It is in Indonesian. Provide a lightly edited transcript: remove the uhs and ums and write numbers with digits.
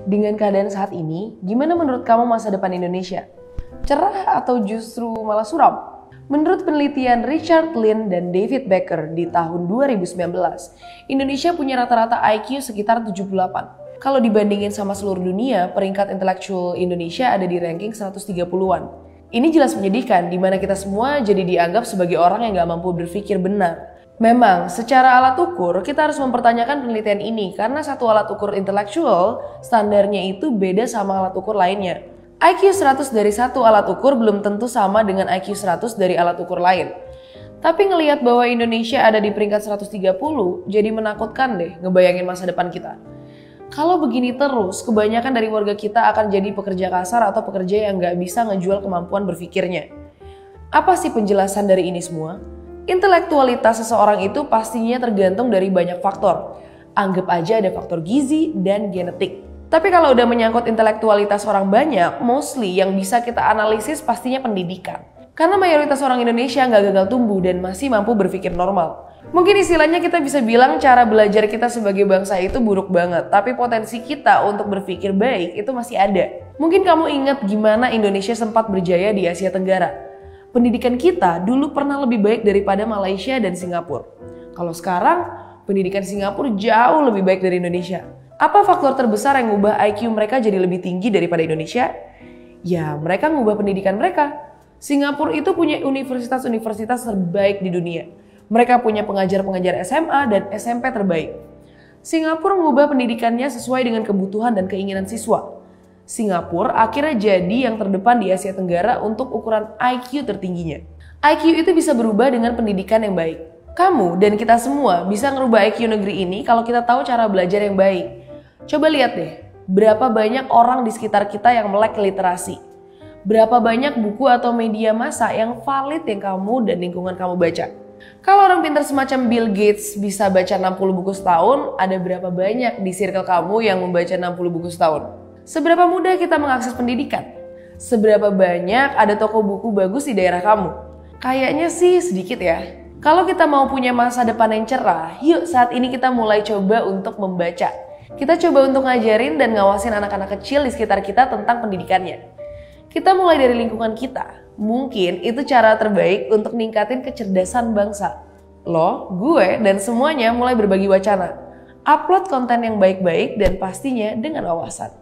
Dengan keadaan saat ini, gimana menurut kamu masa depan Indonesia? Cerah atau justru malah suram? Menurut penelitian Richard Lynn dan David Becker di tahun 2019, Indonesia punya rata-rata IQ sekitar 78. Kalau dibandingin sama seluruh dunia, peringkat intelektual Indonesia ada di ranking 130-an. Ini jelas menyedihkan, di mana kita semua jadi dianggap sebagai orang yang gak mampu berpikir benar. Memang, secara alat ukur, kita harus mempertanyakan penelitian ini karena satu alat ukur intelektual, standarnya itu beda sama alat ukur lainnya. IQ 100 dari satu alat ukur belum tentu sama dengan IQ 100 dari alat ukur lain. Tapi ngelihat bahwa Indonesia ada di peringkat 130, jadi menakutkan deh ngebayangin masa depan kita. Kalau begini terus, kebanyakan dari warga kita akan jadi pekerja kasar atau pekerja yang nggak bisa ngejual kemampuan berpikirnya. Apa sih penjelasan dari ini semua? Intelektualitas seseorang itu pastinya tergantung dari banyak faktor. Anggap aja ada faktor gizi dan genetik. Tapi kalau udah menyangkut intelektualitas orang banyak, mostly yang bisa kita analisis pastinya pendidikan. Karena mayoritas orang Indonesia nggak gagal tumbuh dan masih mampu berpikir normal. Mungkin istilahnya kita bisa bilang cara belajar kita sebagai bangsa itu buruk banget, tapi potensi kita untuk berpikir baik itu masih ada. Mungkin kamu ingat gimana Indonesia sempat berjaya di Asia Tenggara. Pendidikan kita dulu pernah lebih baik daripada Malaysia dan Singapura. Kalau sekarang, pendidikan Singapura jauh lebih baik dari Indonesia. Apa faktor terbesar yang ngubah IQ mereka jadi lebih tinggi daripada Indonesia? Ya, mereka ngubah pendidikan mereka. Singapura itu punya universitas-universitas terbaik di dunia. Mereka punya pengajar-pengajar SMA dan SMP terbaik. Singapura mengubah pendidikannya sesuai dengan kebutuhan dan keinginan siswa. Singapura akhirnya jadi yang terdepan di Asia Tenggara untuk ukuran IQ tertingginya. IQ itu bisa berubah dengan pendidikan yang baik. Kamu dan kita semua bisa ngerubah IQ negeri ini kalau kita tahu cara belajar yang baik. Coba lihat deh, berapa banyak orang di sekitar kita yang melek literasi. Berapa banyak buku atau media massa yang valid yang kamu dan lingkungan kamu baca. Kalau orang pintar semacam Bill Gates bisa baca 60 buku setahun, ada berapa banyak di circle kamu yang membaca 60 buku setahun? Seberapa mudah kita mengakses pendidikan? Seberapa banyak ada toko buku bagus di daerah kamu? Kayaknya sih sedikit ya. Kalau kita mau punya masa depan yang cerah, yuk saat ini kita mulai coba untuk membaca. Kita coba untuk ngajarin dan ngawasin anak-anak kecil di sekitar kita tentang pendidikannya. Kita mulai dari lingkungan kita. Mungkin itu cara terbaik untuk ningkatin kecerdasan bangsa. Lo, gue, dan semuanya mulai berbagi wacana. Upload konten yang baik-baik dan pastinya dengan wawasan.